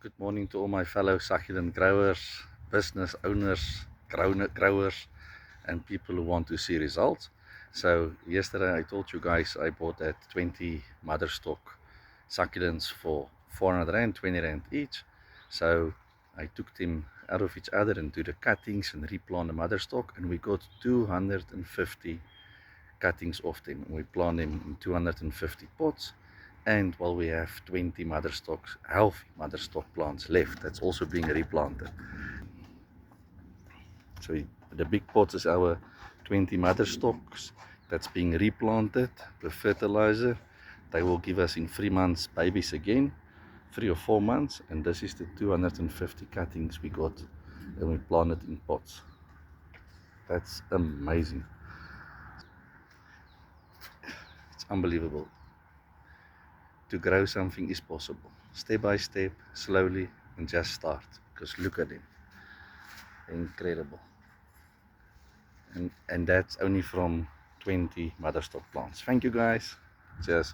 Good morning to all my fellow succulent growers, business owners, growers, and people who want to see results. So yesterday I told you guys I bought that 20 mother stock succulents for 400 rand, 20 rand each. So I took them out of each other and do the cuttings and replant the mother stock, and we got 250 cuttings off them. We plant them in 250 pots, and while we have 20 mother stocks, healthy mother stock plants left that's also being replanted. So the big pots is our 20 mother stocks that's being replanted with fertilizer. They will give us in 3 months babies again, 3 or 4 months, and this is the 250 cuttings we got and we planted in pots. That's amazing. It's unbelievable. To grow something is possible. Step by step, slowly, and just start. Because look at them. Incredible. And that's only from 20 mother stock plants. Thank you guys. Cheers.